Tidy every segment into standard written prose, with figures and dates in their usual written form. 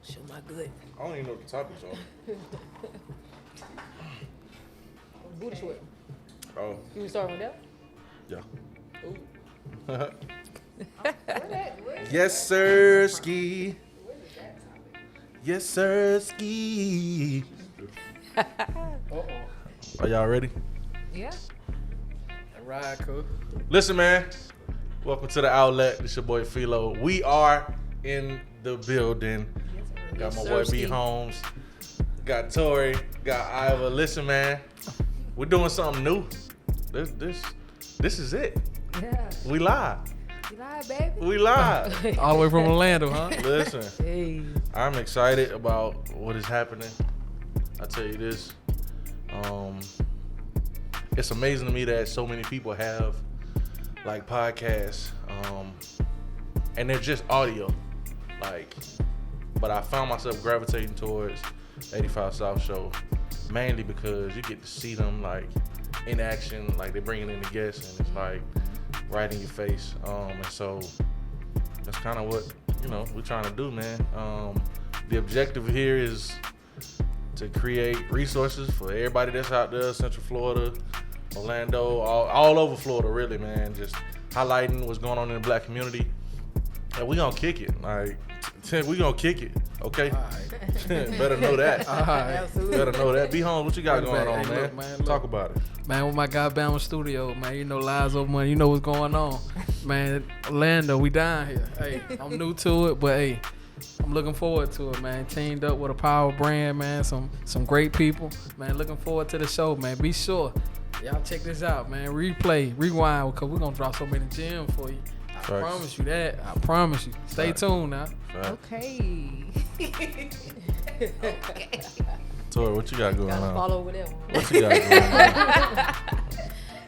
Show my good. I don't even know what the topics are. Booty sweat. Oh. You want to start with that? Yeah. Ooh. Yes, sir, ski. Yes, sir, ski. Are y'all ready? Yeah. All right, cool. Listen, man. Welcome to the outlet. This your boy Philo. We are in the building. Got my boy B Holmes. Got Torrie. Got Iva. Listen, man. We're doing something new. This is it. Yeah. We live. You live, baby? We live. All the way from Orlando, huh? Listen. Hey. I'm excited about what is happening. I tell you this. It's amazing to me that so many people have like podcasts, and they're just audio. But I found myself gravitating towards 85 South Show mainly because you get to see them like in action, like they're bringing in the guests, and it's like right in your face. And so that's kind of what we're trying to do, man. The objective here is to create resources for everybody that's out there, Central Florida, Orlando, all over Florida, really, man. Just highlighting what's going on in the black community. And we gonna kick it. Like, we gonna kick it, okay? All right. Better know that. All right. Absolutely. Better know that. Be home. What you got going on, Hey, man? look, man, look. Talk about it. Man, with my Goddamn studio, man, you know, lies over money, you know what's going on. Man, Orlando, we down here. Hey, I'm new to it, but hey, I'm looking forward to it, man. Teamed up with a power brand, man, some great people. Man, looking forward to the show, man. Be sure, y'all check this out, man. Replay, rewind, because we're going to drop so many gems for you. I promise you that. I promise you. Stay tuned now. Okay. Torrie, what you got going Gotta on? follow with that one. What you got going on?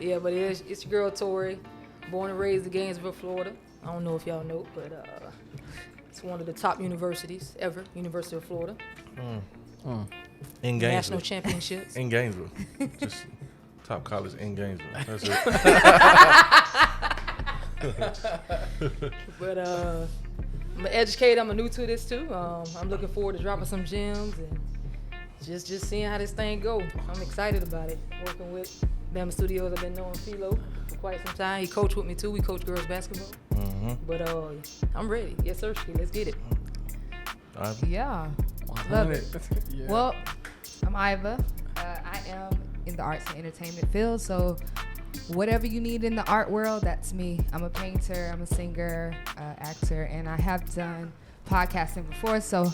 Yeah, but it's your girl Torrie, born and raised in Gainesville, Florida. I don't know if y'all know, but it's one of the top universities ever, University of Florida. In National Gainesville. championships. In Gainesville. Just top college in Gainesville. That's it. But I'm an educator. I'm new to this too. I'm looking forward to dropping some gems and just seeing how this thing go. I'm excited about it. Working with Bama Studios. I've been knowing Philo for quite some time. He coached with me too. We coach girls basketball. Mm-hmm. But I'm ready. Yes, sir. Let's get it. Yeah. 100. Love it. Yeah. Well, I'm Iva. I am in the arts and entertainment field, so whatever you need in the art world, that's me. I'm a painter, I'm a singer, actor, and I have done podcasting before, so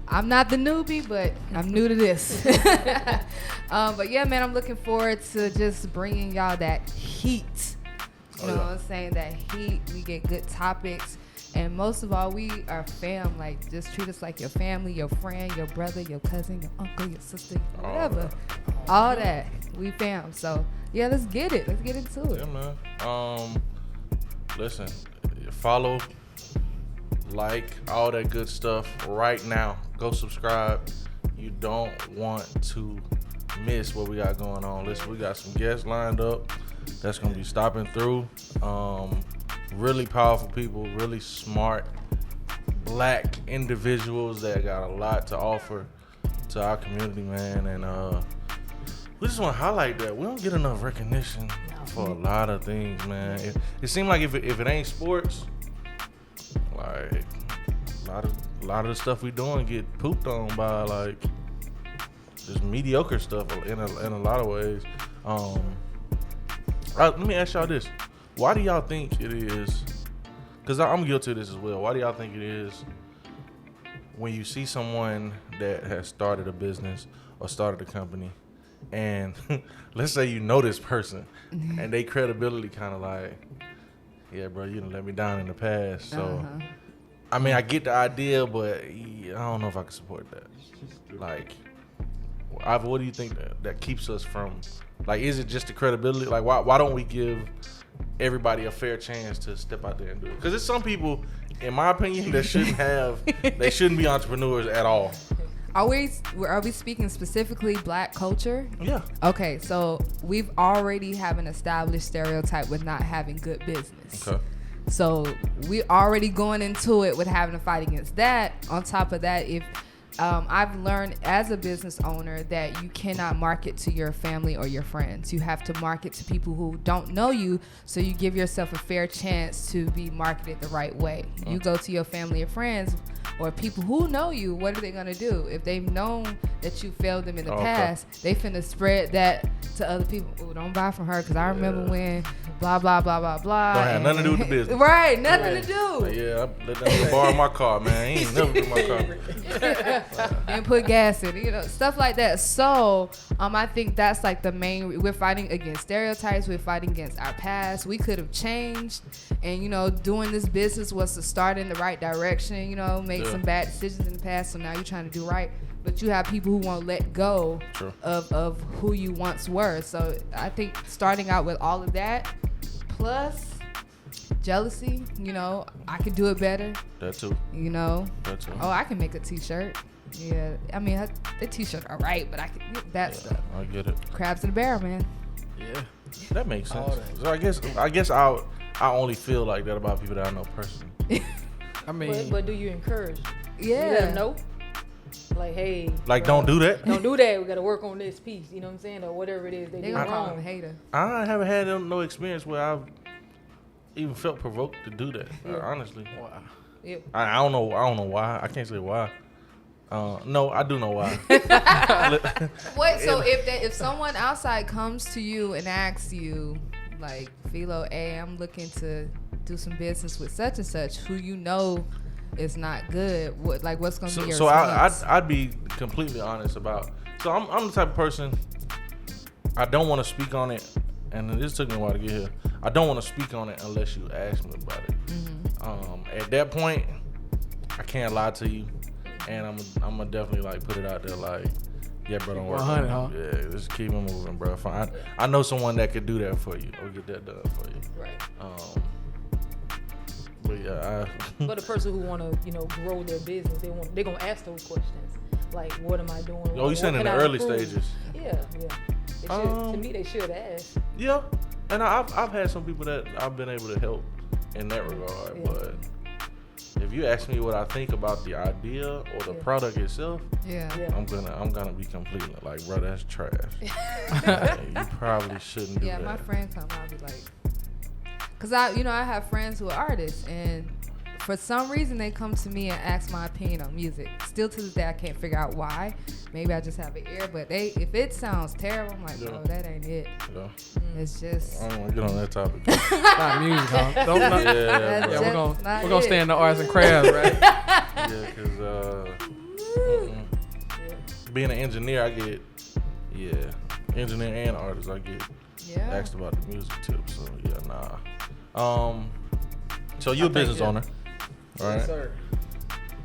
I'm not the newbie, but I'm new to this. But yeah, man, I'm looking forward to just bringing y'all that heat. You know what I'm saying? That heat. We get good topics. And most of all, we are fam. Like, just treat us like your family, your friend, your brother, your cousin, your uncle, your sister, whatever. All that. We fam. So, yeah, let's get it. Let's get into it. Yeah, man. Listen, follow, like, all that good stuff right now. Go subscribe. You don't want to miss what we got going on. Listen, we got some guests lined up that's going to be stopping through. Really powerful people, really smart black individuals that got a lot to offer to our community, man. And we just want to highlight that we don't get enough recognition for a lot of things, man. It seems like if it ain't sports, like a lot of the stuff we doing get pooped on by like just mediocre stuff in a lot of ways. Let me ask y'all this. Why do y'all think it is, because I'm guilty of this as well, why do y'all think it is when you see someone that has started a business or started a company and let's say you know this person and they credibility kind of like, yeah, bro, you done let me down in the past. So, I mean, I get the idea, but I don't know if I can support that. Like, Iva, what do you think that keeps us from, like, is it just the credibility? Like, why don't we give everybody a fair chance to step out there and do it? Because there's some people, in my opinion, that they shouldn't be entrepreneurs at all. Are we speaking specifically black culture? Yeah. Okay, so we've already have an established stereotype with not having good business. Okay. So we already going into it with having to fight against that. On top of that, if I've learned as a business owner that you cannot market to your family or your friends. You have to market to people who don't know you, so you give yourself a fair chance to be marketed the right way. You go to your family or friends or people who know you, what are they going to do? If they've known that you failed them in the past, they finna spread that to other people. Oh, don't buy from her because I remember when blah, blah, blah, blah, blah. Don't have nothing to do with the business. Right, nothing to do. Like, yeah, I let them borrow my car, man. He ain't never do my car. And put gas in it, stuff like that. So I think that's like the main. We're fighting against stereotypes. We're fighting against our past. We could have changed, and doing this business was to start in the right direction. Make some bad decisions in the past. So now you're trying to do right, but you have people who won't let go of who you once were. So I think starting out with all of that, plus jealousy. I could do it better. That too. That too. Oh, I can make a t-shirt. Yeah, I mean, the t-shirt all right, but I can get that stuff. I get it. Crabs in the barrel, man. Yeah, that makes sense. So I guess I only feel like that about people that I know personally. I mean, but do you encourage? Yeah. You let them know, like, hey, don't do that. Don't do that. We got to work on this piece. You know what I'm saying, or whatever it is they do gonna call him a wrong. hater. I haven't had no experience where I've even felt provoked to do that. Honestly, wow. Yep. I don't know. I don't know why. I can't say why. No, I do know why. Wait, so if someone outside comes to you and asks you, like, Philo, hey, I'm looking to do some business with such and such, who is not good, what's going to be your response? I'd be completely honest about. So I'm the type of person, I don't want to speak on it, and this took me a while to get here. I don't want to speak on it unless you ask me about it. Mm-hmm. At that point, I can't lie to you. And I'm gonna definitely put it out there yeah, bro, don't worry. 100, huh? Yeah, just keep it moving, bro. I know someone that could do that for you or get that done for you. Right. But yeah, But a person who want to, grow their business, they're gonna ask those questions, like, what am I doing? Oh, you saying in the early stages? Yeah. They should, to me, they should ask. Yeah, and I've had some people that I've been able to help in that regard, but. If you ask me what I think about the idea or the product itself, I'm gonna be completely like, bro, that's trash. You probably shouldn't do that. Yeah, my friend come, I'll be like, cause I have friends who are artists, and for some reason they come to me and ask my opinion on music. Still to this day, I can't figure out why. Maybe I just have an ear, but if it sounds terrible, I'm like, bro, that ain't it. Yeah. It's just. I don't want to get on that topic. Not music, huh? We're gonna stay in the arts and crafts, right? Yeah, cause being an engineer, I get engineer and artist, I get asked about the music tips. So yeah, nah. So you're a business owner, right? Yes, sir.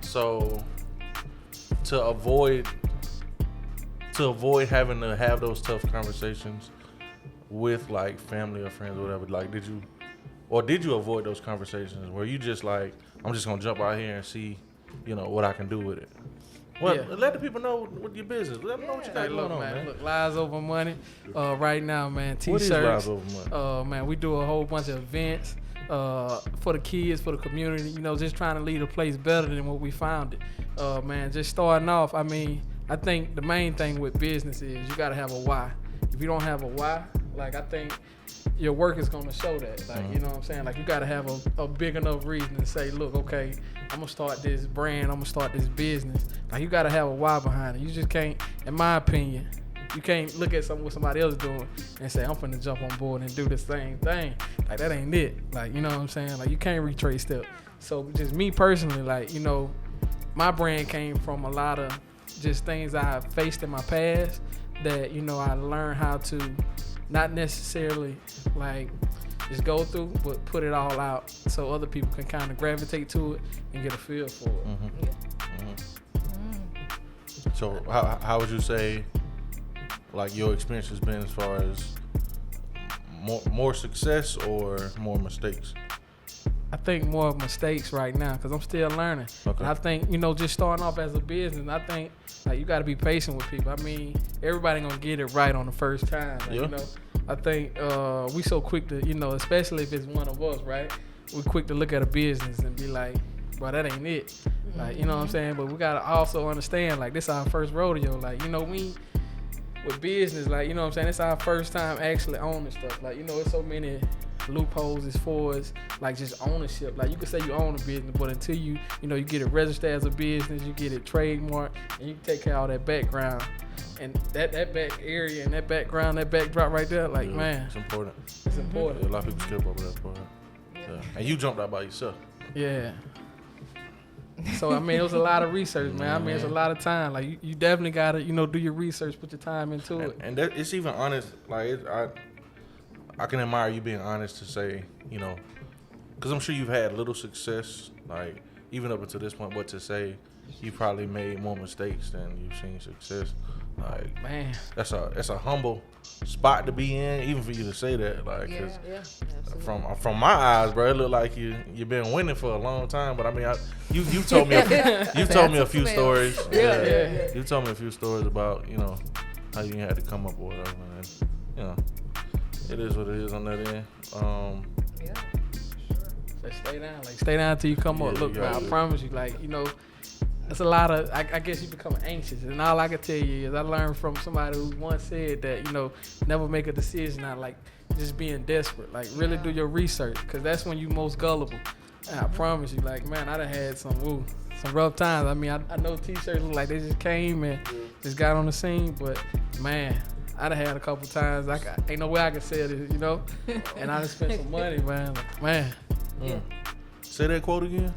So to avoid having to have those tough conversations with family or friends or whatever, did you avoid those conversations where you just I'm just gonna jump out here and see, what I can do with it? Well, let the people know what your business. Let them know what you got going on, man. Look, Lies Over Money. Right now, man, What t-shirts. is Lies Over Money? Man, we do a whole bunch of events for the kids, for the community. Just trying to leave a place better than what we found it. Man, just starting off. I mean, I think the main thing with business is you gotta have a why. If you don't have a why, I think your work is gonna show that. You know what I'm saying? You gotta have a big enough reason to say, look, okay, I'm gonna start this brand, I'm gonna start this business. You gotta have a why behind it. You just can't, in my opinion, you can't look at what somebody else doing and say, I'm finna jump on board and do the same thing. That ain't it. You know what I'm saying? You can't retrace steps. So just me personally, my brand came from a lot of just things I faced in my past that, I learned how to not necessarily just go through, but put it all out so other people can kind of gravitate to it and get a feel for it. So how would you say your experience has been as far as more success or more mistakes? I think more mistakes right now because I'm still learning. Okay. And I think, just starting off as a business, I think you got to be patient with people. I mean, everybody gonna get it right on the first time. I think we so quick to, especially if it's one of us, right? we quick to look at a business and be like, bro, that ain't it. Like, you know what I'm saying? But we gotta also understand, like, this our first rodeo. Like, you know, we with business, like, you know what I'm saying? It's our first time actually owning stuff. Like, you know, it's so many loopholes as far as like just ownership. Like, you can say you own a business, but until you know, you get it registered as a business, you get it trademarked, and you can take care of all that background. And that back area and that background, that backdrop right there, like, man, it's important. It's important. Yeah, a lot of people skip over that part. Yeah. And you jumped out by yourself. Yeah. So, I mean, it was a lot of research, man. I mean, it's a lot of time. Like, you definitely got to, you know, do your research, put your time into it. And that, it's even honest. Like, I can admire you being honest to say, you know, because I'm sure you've had little success, like, even up until this point, but to say you probably made more mistakes than you've seen success. Like, Man. that's a humble spot to be in, even for you to say that. Like, 'cause from my eyes, bro, it looked like you've been winning for a long time. But I mean, you told me a few stories. Yeah. You told me a few stories about, you know, how you had to come up with whatever, and you know, it is what it is on that end. Like, stay down till you come up. Look, man, I promise you, like, you know, it's a lot of, I guess you become anxious. And all I can tell you is I learned from somebody who once said that, you know, never make a decision out like just being desperate. Like, really do your research, because that's when you most gullible. And I promise you, like, man, I done had some rough times. I mean, I know T-shirts look like they just came and just got on the scene, but, man, I done had a couple times. Ain't no way I can sell this, you know? And I done spent some money, man. Like, man. Say that quote again.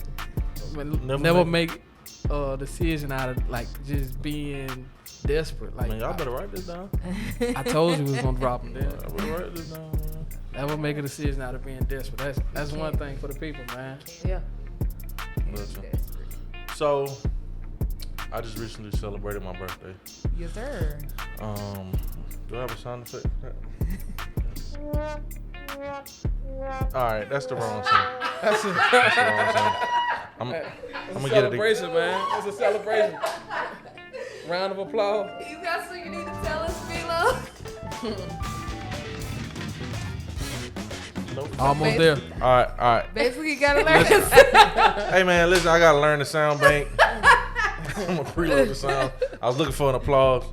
Never make a decision out of like just being desperate. Like, man, y'all better write this down. I told you we was gonna drop them there. I better write this down, man. Never make a decision out of being desperate. That's one thing for the people, man. Yeah. Listen. So, I just recently celebrated my birthday. Yes, sir. Do I have a sound effect? All right, that's the wrong sound. That's the wrong sound. I'm gonna get it. Celebration, man. It's a celebration. Round of applause. You got something you need to tell us, Philo? Nope. Almost there. All right. Basically, you gotta learn. Hey man, listen, I gotta learn the sound bank. I'm gonna preload the sound. I was looking for an applause.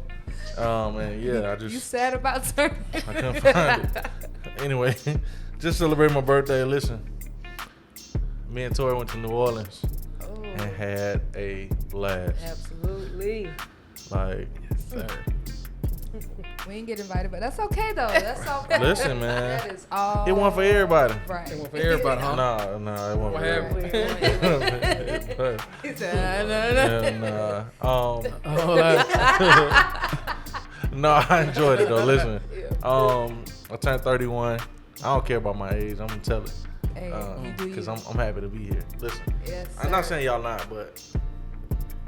Man, yeah, You sad about turning? I couldn't find it. Anyway, just celebrate my birthday. Listen, me and Torrie went to New Orleans and had a blast. Absolutely. Like, Yes, sir. We didn't get invited, but that's okay though. That's all. listen, man, That is all. it wasn't for everybody. Right. It went for everybody, huh? Nah, it wasn't What for happened? everybody. He said, no. No, I enjoyed it though. Listen, I turned 31. I don't care about my age. I'm gonna tell it. Hey, you do Because you. I'm happy to be here. Listen, Yes, I'm not sir. saying y'all not, but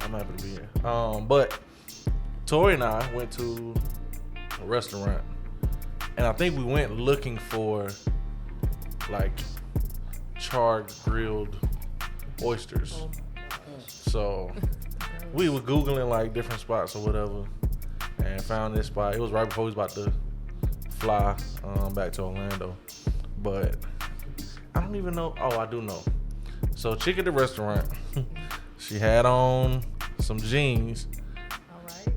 I'm happy to be here. But Torrie and I went to a restaurant, and I think we went looking for like charred grilled oysters. So we were Googling like different spots or whatever, and found this spot. It was right before we was about to fly back to Orlando, but I don't even know. Oh, I do know. So chick at the restaurant, she had on some jeans. All right.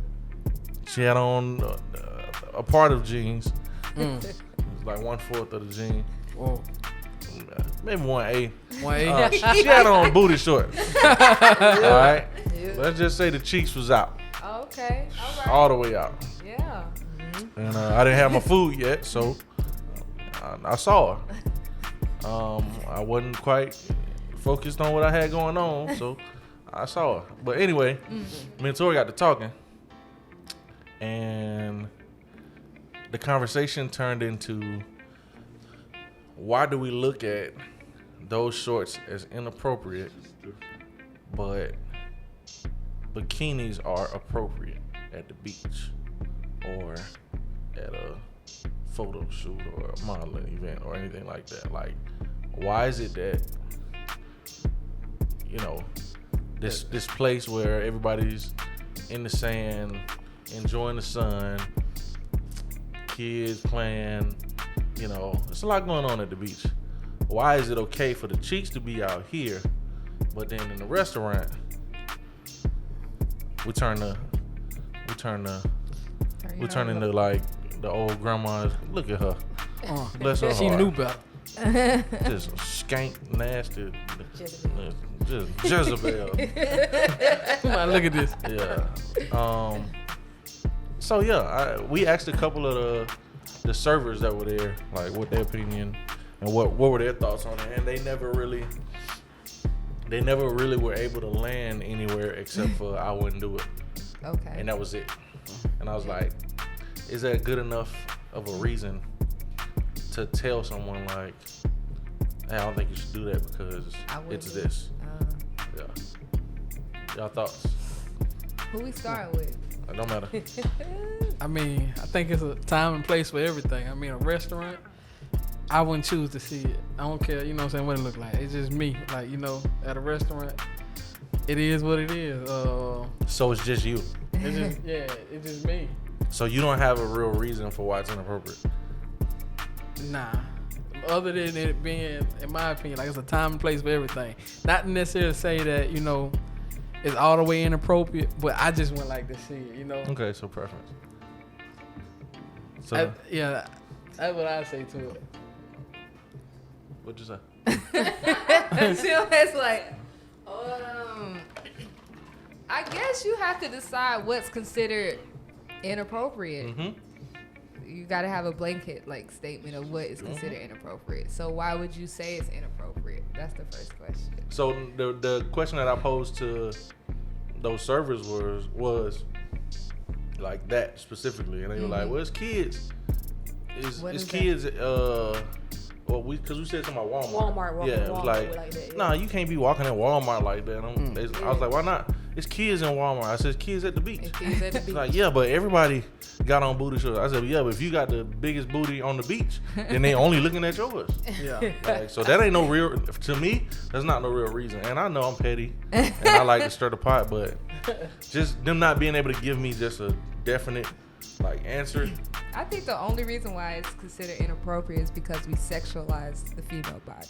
She had on a part of jeans. Mm. It was like 1/4 of the jean. Whoa. Maybe 1/8. 1/8. She had on booty shorts. All right. Yeah. Let's just say the cheeks was out, Okay. All right. all the way out. Yeah. And I didn't have my food yet, so I saw her. I wasn't quite focused on what I had going on, so I saw her. But anyway, me and Torrie got to talking, and the conversation turned into, why do we look at those shorts as inappropriate, but bikinis are appropriate at the beach or at a photo shoot or a modeling event or anything like that? Like, why is it that, you know, this place where everybody's in the sand, enjoying the sun, kids playing, you know, there's a lot going on at the beach. why is it okay for the cheeks to be out here, but then in the restaurant, we turn into like the old grandmas. Look at her. Bless her She heart. knew better. Just skank, nasty, just Jezebel. Man, look at this. Yeah. So yeah, we asked a couple of the servers that were there, like what their opinion and what were their thoughts on it, and they never really were able to land anywhere except for I wouldn't do it. Okay. And that was it. And I was like, is that good enough of a reason to tell someone like, hey, I don't think you should do that because it's this. Yeah. Y'all thoughts? Who we starting with? It don't matter. I mean, I think it's a time and place for everything. I mean, a restaurant, I wouldn't choose to see it. I don't care, you know what I'm saying, what it look like. It's just me. Like, you know, at a restaurant, it is what it is. So it's just you. It's just, yeah, it's just me. So you don't have a real reason for why it's inappropriate. Nah. Other than it being, in my opinion, like it's a time and place for everything. Not necessarily to say that, you know, it's all the way inappropriate, but I just wouldn't like to see it, you know? Okay, so preference. So Yeah, that's what I say to it. what'd you say? It's like, I guess you have to decide what's considered inappropriate. Mm-hmm. You got to have a blanket like statement of what is considered inappropriate. So why would you say it's inappropriate? That's the first question. So the question that I posed to those servers was like that specifically, and they were like, "Well, it's kids. It's kids. Well, because we said something about Walmart. Yeah, it was like that, yeah. nah, you can't be walking at Walmart like that. I was like, why not? It's kids in Walmart. I said, it's kids at the beach. It's kids at the beach. Like, yeah, but everybody got on booty shorts. I said, yeah, but if you got the biggest booty on the beach, then they only looking at yours. Yeah. Like, so that ain't no real, to me, that's not no real reason. And I know I'm petty and I like to stir the pot, but just them not being able to give me just a definite like answer. I think the only reason why it's considered inappropriate is because we sexualize the female body.